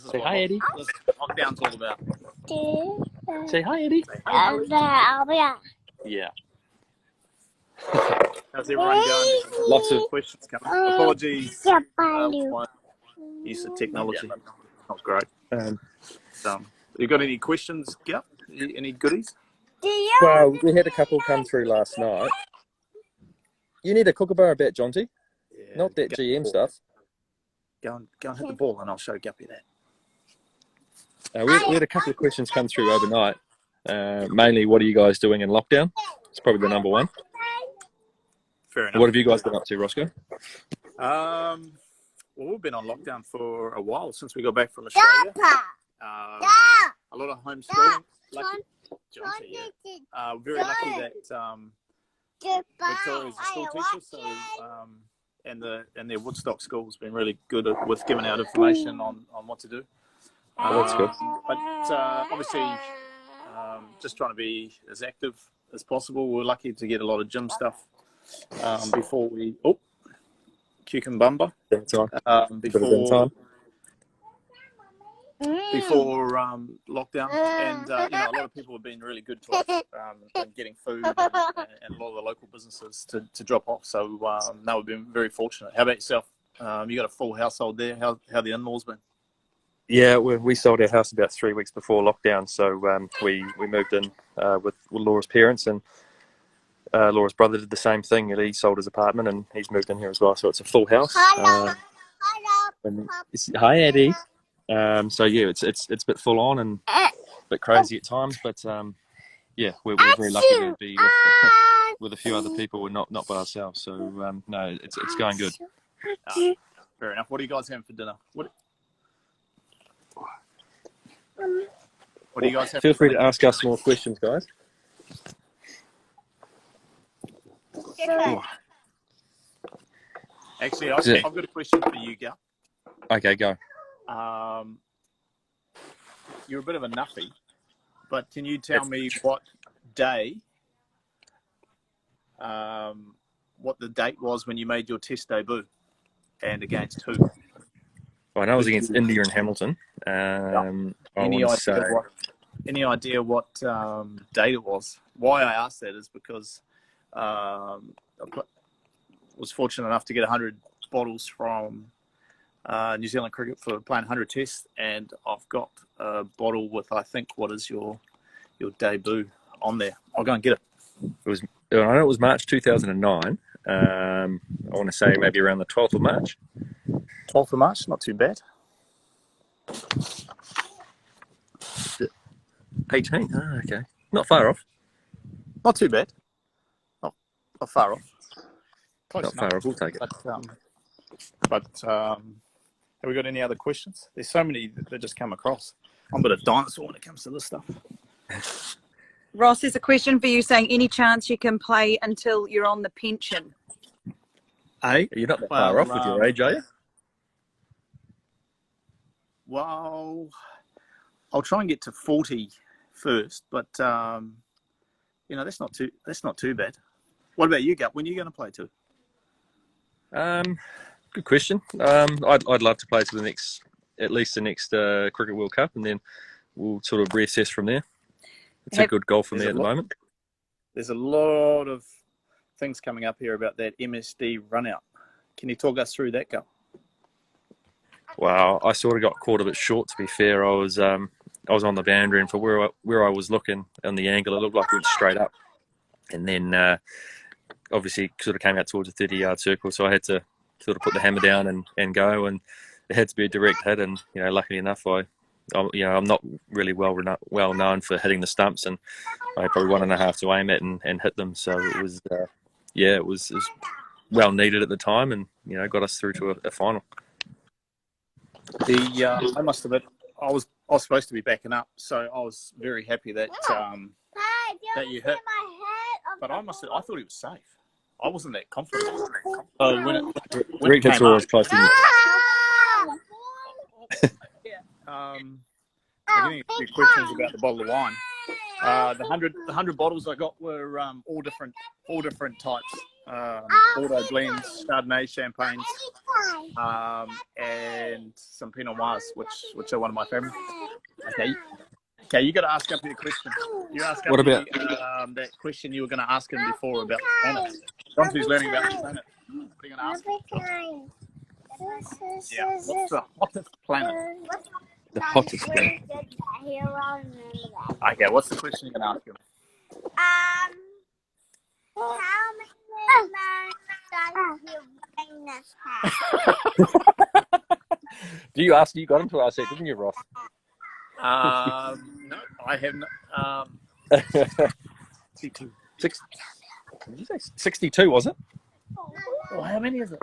This is Say what hi, Eddie. this is what lockdown's all about. Say hi, Eddie. Yeah. How's everyone going? Lots of Questions coming. Apologies. My use of technology. Not great. You got any questions, Gav? Any goodies? Well, we had a couple come through last night. You need a kookaburra bet, Jonty. Yeah, Not that GM stuff. Go and hit the ball, and I'll show Guppy that. We had a couple of questions come through overnight. Mainly, what are you guys doing in lockdown? It's probably the number one. Fair enough. What have you guys been up to, Roscoe? Well, we've been on lockdown for a while since we got back from Australia. A lot of homeschooling. Very lucky that Victoria's a school teacher, so and their Woodstock school has been really good with giving out information on what to do. That's good. But obviously, just trying to be as active as possible. We're lucky to get a lot of gym stuff before we cucumber before lockdown, and a lot of people have been really good to us in getting food and a lot of the local businesses to drop off. So no, we've been very fortunate. How about yourself? You got a full household there. How the in-laws been? Yeah, we sold our house about 3 weeks before lockdown, so we moved in with Laura's parents, and Laura's brother did the same thing. He sold his apartment and he's moved in here as well, so it's a full house. Hi, Eddie. So yeah, it's a bit full on and a bit crazy at times, but yeah, we're very lucky to be with a few other people. We're not by ourselves, so no, it's going good. Fair enough. What are you guys having for dinner? What do you guys have? Feel free to ask us more questions, guys. Actually, I've got a question for you, Gal. Okay, go. You're a bit of a nuffy, but can you tell me what day, what the date was when you made your test debut, and against who? Well, I know it was against India and Hamilton. Any idea what date it was? Why I asked that is because I was fortunate enough to get 100 bottles from New Zealand Cricket for playing 100 tests, and I've got a bottle with, I think, what is your debut on there. I'll go and get it. I know it was March 2009. I want to say maybe around the 12th of March. 12th of March, not too bad. 18th, okay. Not far off. Not too bad. Not far off. Close Not enough. far off, we'll take it. But have we got any other questions? There's so many that just come across. I'm a bit of a dinosaur when it comes to this stuff. Ross, there's a question for you saying, any chance you can play until you're on the pension? Hey? You're not that far off with your age, are you? Well, I'll try and get to 40 first, but that's not too bad. What about you, Gup? When are you going to play to? Good question. I'd love to play to at least the next Cricket World Cup, and then we'll sort of reassess from there. It's a good goal for me at the moment. There's a lot of things coming up here about that MSD run out. Can you talk us through that, Gup? Wow, I sort of got caught a bit short, to be fair. I was on the boundary, and for where I was looking on the angle, it looked like it went straight up, and then obviously sort of came out towards a 30-yard circle, so I had to sort of put the hammer down and go, and it had to be a direct hit, and luckily enough, I'm not really well known for hitting the stumps, and I had probably 1.5 to aim at and hit them, so it was it was well needed at the time, and got us through to a final. I must have been. I was supposed to be backing up, so I was very happy that that you hit. But I thought he was safe. I wasn't that confident. So when it came up, close to you. I'm getting a few questions about the bottle of wine. The 100 bottles I got were all different types. Bordeaux blends, Chardonnay, champagnes, and some Pinot Noirs, which are one of my favorites. Okay, you got to ask Guppy a question. You ask What Guppy about that question you were going to ask him before about the planet. Guppy's learning about the planet. What are you going to ask him? Yeah, what's the hottest planet? the hottest planet? Okay, what's the question you're going to ask him? How many does Venus have? You got him to ask that, didn't you, Ross? No, I haven't. 62. Did you say 62, was it? Oh, how many is it?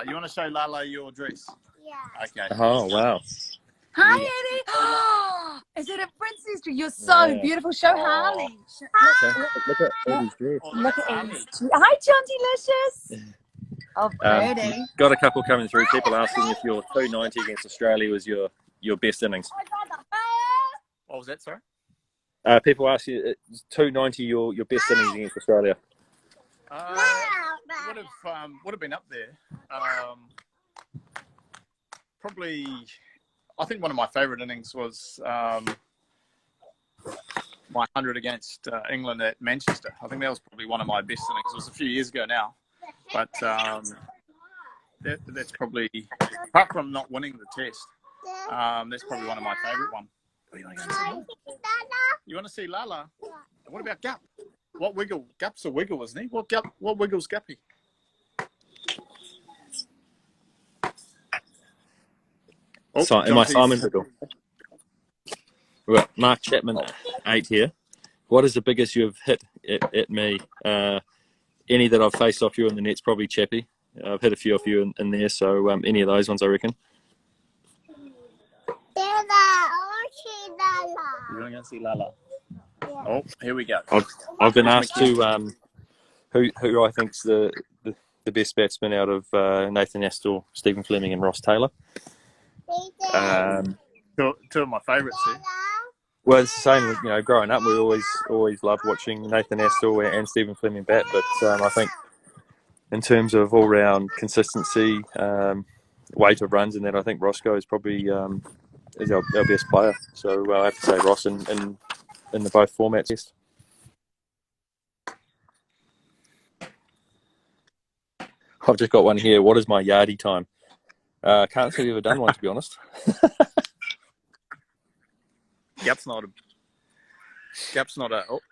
You want to show Lala your dress? Yeah. Okay. Oh, wow. Hi, Yeah. Eddie. Oh, is it a princess dress? You're so Yeah. beautiful. Show Harley. Look at Eddie's dress. Look at Eddie's. Hi, John Delicious. Oh, pretty. Got a couple coming through. People asking if your 290 against Australia was your best innings. What was that, sorry? People ask you, 290 your best innings against Australia? Would have been up there. Probably, I think one of my favourite innings was my 100 against England at Manchester. I think that was probably one of my best innings. It was a few years ago now, but that's probably, apart from not winning the test, that's probably one of my favourite ones. Oh, you want to go and see Lala? You want to see Lala? What about Gup? What wiggle? Gup's a wiggle, isn't he? What wiggles Guppy? Oh, Am I Simon Biddle? We've got Mark Chapman, 8 here. What is the biggest you've hit at me? Any that I've faced off you in the net's probably Chappy. I've hit a few off you in there, so any of those ones, I reckon. You're going to go see Lala? Yeah. Oh, here we go. I've been asked to who I think's the best batsman out of Nathan Astor, Stephen Fleming, and Ross Taylor. Two of my favourites here. Well, it's the same. You know, growing up, we always loved watching Nathan Astor and Stephen Fleming bat. But I think in terms of all-round consistency, weight of runs, and that, I think Roscoe is probably is our best player. So I have to say Ross in the both formats. I've just got one here. What is my yardie time? Can't say we've ever done one, to be honest. Gap's not a.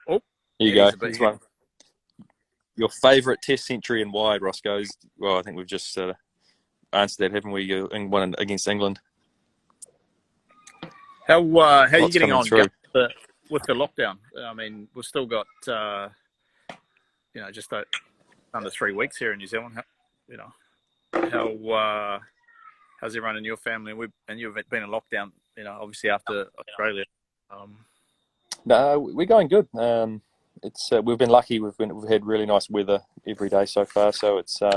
Oh, here you go. This one. Your favourite Test century and wide, Roscoe's. Well, I think we've just answered that, haven't we? One against England. How are you getting on with the lockdown? I mean, we've still got just under 3 weeks here in New Zealand. How's everyone in your family? And you've been in lockdown, obviously after Australia. No, we're going good. It's we've been lucky. We've had really nice weather every day so far. So it's we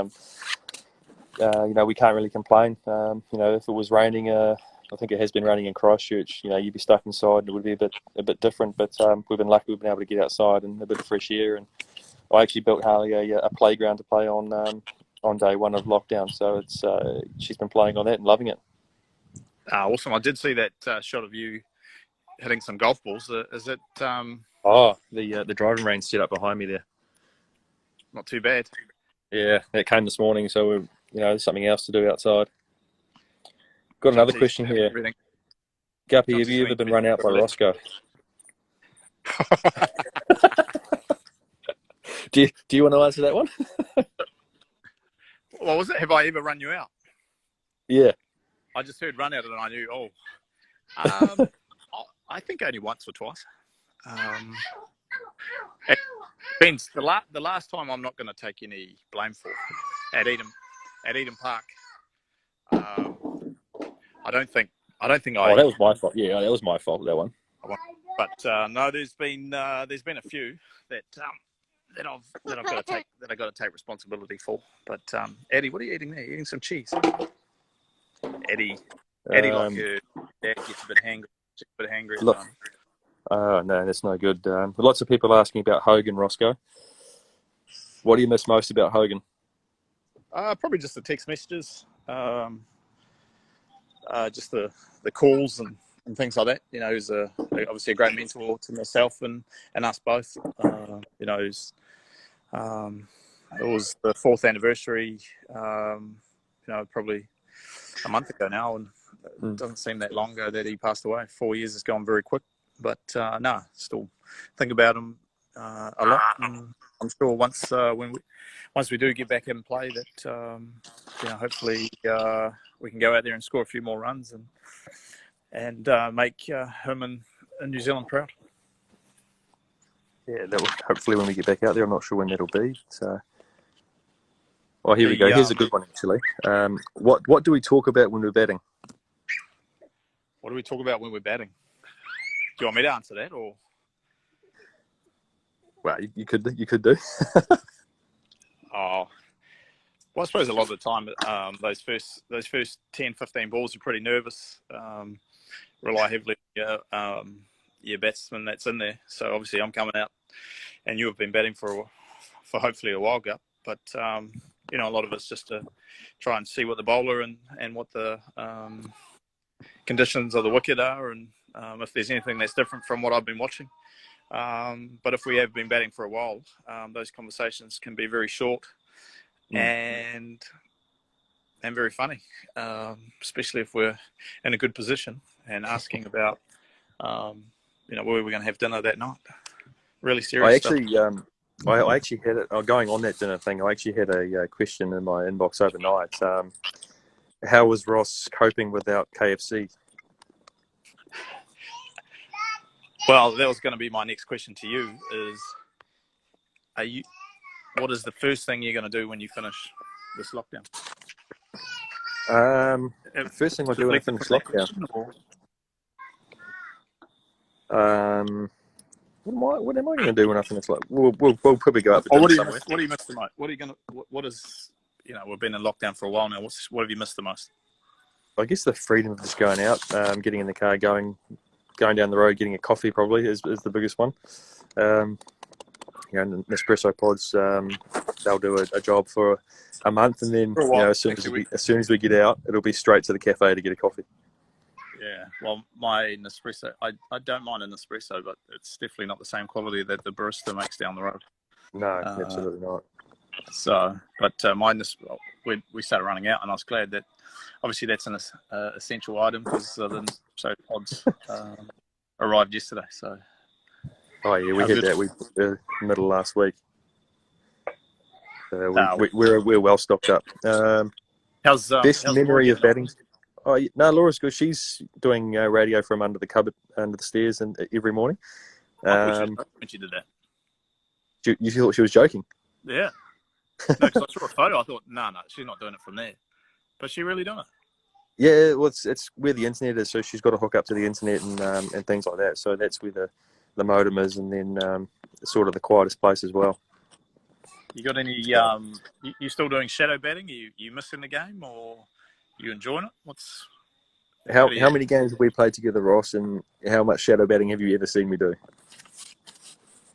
can't really complain. If it was raining, I think it has been raining in Christchurch. You'd be stuck inside, and it would be a bit different. But we've been lucky. We've been able to get outside and a bit of fresh air. And I actually built Harley a playground to play on day one of lockdown. So it's she's been playing on that and loving it. Awesome! I did see that shot of you hitting some golf balls. Is it? The driving range set up behind me there. Not too bad. Yeah, that came this morning. So there's something else to do outside. Got another question here. Everything. Guppy, have you ever been run out by Roscoe? Do you want to answer that one? What was it? Have I ever run you out? Yeah. I just heard run out and I knew, I think only once or twice. Vince, the last time I'm not going to take any blame for at Eden Park. I don't think I. Oh, that was my fault. Yeah, that was my fault. That one. But no, there's been a few that I've got to take responsibility for. But Eddie, what are you eating there? You're eating some cheese. Eddie, like her dad gets a bit hangry. Oh, no, that's no good. Lots of people asking about Hogan, Roscoe. What do you miss most about Hogan? Probably just the text messages, just the calls and things like that. You know, he's obviously a great mentor to myself and us both. You know, it was the 4th anniversary, you know, probably a month ago now, and it doesn't seem that long ago that he passed away. 4 years has gone very quick, but no, still think about him a lot. And I'm sure once we do get back and play, that you know, hopefully we can go out there and score a few more runs and make him and New Zealand proud. Yeah, that will hopefully when we get back out there. I'm not sure when that'll be. So, oh, here we go. Here's a good one actually. What do we talk about when we're batting? What do we talk about when we're batting? Do you want me to answer that, or? Well, you could do. Oh, well, I suppose a lot of the time, those first 10, 15 balls, you're pretty nervous. Rely heavily on your batsman that's in there. So obviously, I'm coming out, and you have been batting for hopefully a while, Gup. But you know, a lot of it's just to try and see what the bowler and what the conditions of the wicket are, and if there's anything that's different from what I've been watching. But if we have been batting for a while, those conversations can be very short and very funny, especially if we're in a good position and asking about, you know, where we're going to have dinner that night. Really serious stuff. I actually had it. Going on that dinner thing, I actually had a question in my inbox overnight. How was Ross coping without KFC? Well, that was going to be my next question to you. What is the first thing you're going to do when you finish this lockdown? The first thing I do when I finish lockdown. What am I going to do when I finish lockdown? We'll probably go up. What do you miss the most? What are you going to? What is? You know, we've been in lockdown for a while now. What have you missed the most? I guess the freedom of just going out, getting in the car, going down the road, getting a coffee probably is the biggest one. You know, Nespresso pods, they'll do a job for a month, and then you know, as soon as we get out, it'll be straight to the cafe to get a coffee. Yeah, well, my Nespresso, I don't mind an Nespresso, but it's definitely not the same quality that the barista makes down the road. No, absolutely not. So, but we started running out, and I was glad that obviously that's an essential item because the Nespresso pods arrived yesterday. So, oh yeah, we had that. We middle last week. We're well stocked up. How's best memory of batting? On? Oh no, Laura's good. She's doing radio from under the cupboard, under the stairs, and every morning. When she did that, you thought she was joking? Yeah. No, because I saw a photo. I thought, no, she's not doing it from there. But she really doing it? Yeah, well, it's where the internet is, so she's got to hook up to the internet and things like that. So that's where the modem is, and then sort of the quietest place as well. You got any? You still doing shadow batting? You missing the game, or you enjoying it? How many games have we played together, Ross? And how much shadow batting have you ever seen me do?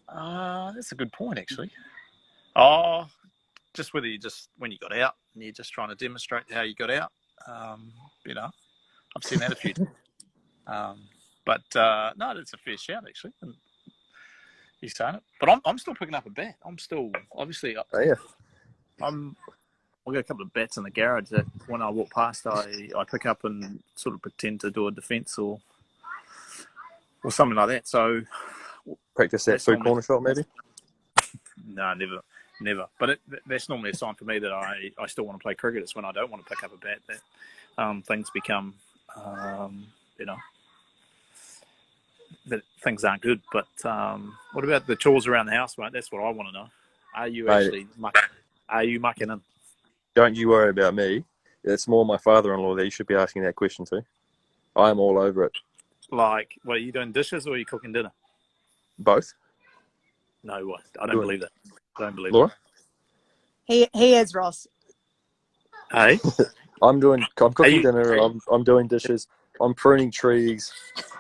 That's a good point, actually. Oh, just when you got out and you're just trying to demonstrate how you got out. You know, I've seen that a few times. But no, that's a fair shout, actually. And he's saying it, but I'm still picking up a bat. I'm still obviously. Oh yeah. I've got a couple of bats in the garage that when I walk past, I pick up and sort of pretend to do a defence or something like that. So practice that food corner shot, maybe. No, never. But that's normally a sign for me that I still want to play cricket. It's when I don't want to pick up a bat that things become, you know, that things aren't good. But what about the chores around the house, mate? That's what I want to know. Are you actually mucking in? Don't you worry about me. It's more my father-in-law that you should be asking that question to. I'm all over it. Like, what, are you doing dishes or are you cooking dinner? Both. No way. I don't believe that. I don't believe Laura? He is, Ross. Hey? I'm cooking dinner. I'm doing dishes. I'm pruning trees.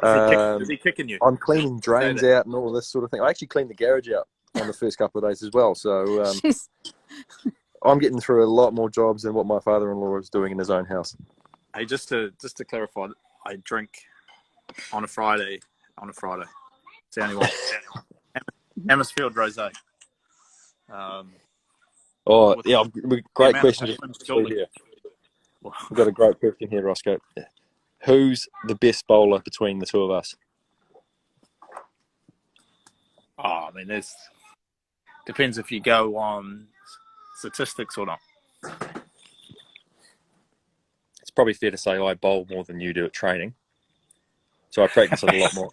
Is he kicking you? I'm cleaning drains out and all this sort of thing. I actually cleaned the garage out on the first couple of days as well. So Jeez. I'm getting through a lot more jobs than what my father-in-law is doing in his own house. Hey, just to clarify, I drink on a Friday. It's the only one. Hemmersfield Rosé. Oh, With yeah, the great amount of question. lemon surely. Here. We've got a great question here, Roscoe. Who's the best bowler between the two of us? Oh, I mean, there's depends if you go on statistics or not. It's probably fair to say I bowl more than you do at training. So I practice it a lot more.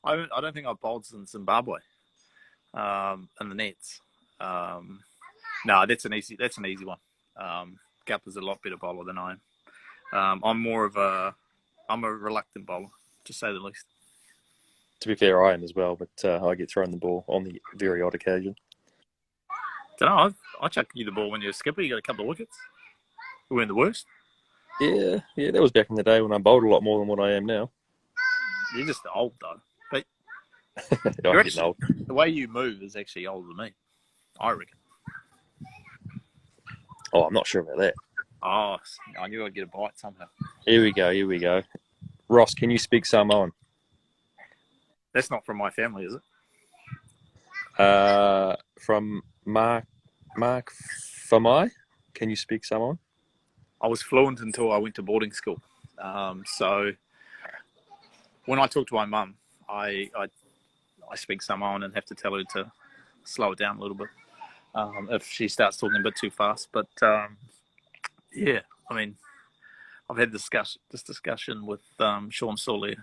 I don't think I've bowled since Zimbabwe in the nets. No, that's an easy one. Gupper's a lot better bowler than I am. I'm a reluctant bowler, to say the least. To be fair, I am as well, but I get thrown the ball on the very odd occasion. Don't know. I chucked you the ball when you were skipper. You got a couple of wickets. We weren't the worst. Yeah, that was back in the day when I bowled a lot more than what I am now. You're just old though. But I'm getting old. the way you move is actually older than me, I reckon. Oh, I'm not sure about that. Oh, I knew I'd get a bite somehow. Here we go. Ross, can you speak Samoan? That's not from my family, is it? From Mark Famai, can you speak Samoan? I was fluent until I went to boarding school. So when I talk to my mum, I speak Samoan and have to tell her to slow it down a little bit if she starts talking a bit too fast. But yeah, I mean, I've had this discussion with Sean Sawley,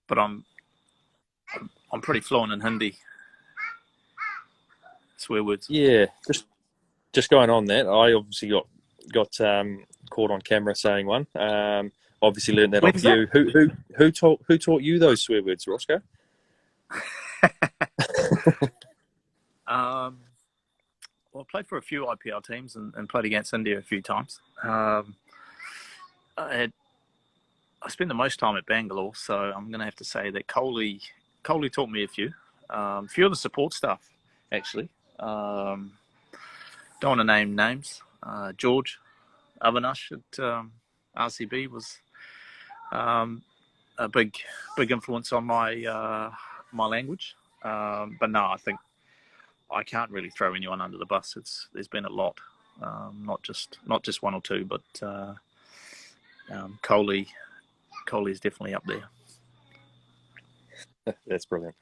but I'm pretty fluent in Hindi. Swear words. Yeah, just going on that, I obviously got caught on camera saying one. Obviously learned that off you. Who taught you those swear words, Roscoe? Well, I played for a few IPL teams and played against India a few times. I spent the most time at Bangalore, so I'm going to have to say that Kohli taught me a few. A few of the support staff, actually. Don't want to name names. George Avinash at RCB was a big influence on my my language. But no, I think I can't really throw anyone under the bus. There's been a lot, not just one or two, but Kohli's definitely up there. That's brilliant.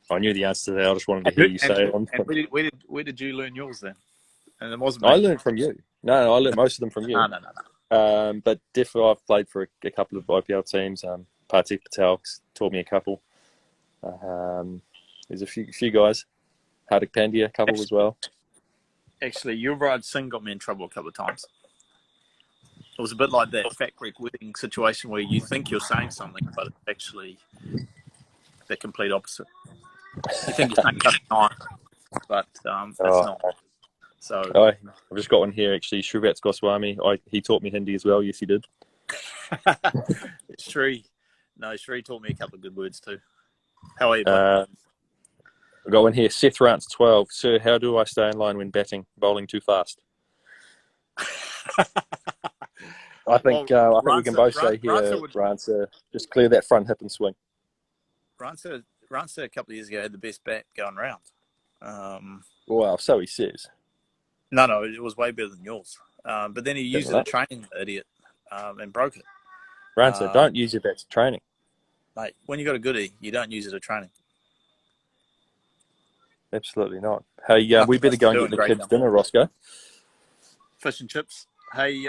I knew the answer to that. I just wanted to hear you say it. And where did you learn yours then? And it wasn't. I learned from you. No, I learned most of them from you. No. But definitely, I've played for a couple of IPL teams. Partik Patel taught me a couple. There's a few guys. Hardik Pandya, a couple as well. Actually, Yuvraj Singh got me in trouble a couple of times. It was a bit like that Fat Greek wedding situation where you think you're saying something, but it's actually the complete opposite. You think you're saying cut a knife, but that's not. So I've just got one here actually. Shrivat Goswami. He taught me Hindi as well. Yes, he did. Shri taught me a couple of good words too. How are you, bud? I've got one here. Seth Rance 12. Sir, how do I stay in line when batting? Bowling too fast. I think we can both say here, Rance, just clear that front hip and swing. Rance a couple of years ago had the best bat going round. Well, so he says. No, it was way better than yours. But then he used it at training, the idiot, and broke it. Rance, don't use your bat to training. Mate, when you got a goodie, you don't use it at training. Absolutely not. Hey, we better go and get the kids dinner, Roscoe. Fish and chips. Hey,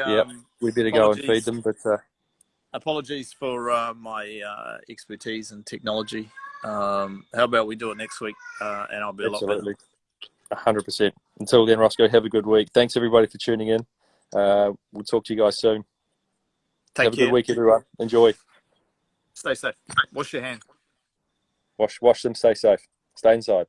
we better go and feed them. But apologies for my expertise in technology. How about we do it next week, and I'll be a lot better. 100%. Until then, Roscoe, have a good week. Thanks everybody for tuning in. We'll talk to you guys soon. Have a good week, everyone. Enjoy. Stay safe. Wash your hands. Wash them. Stay safe. Stay inside.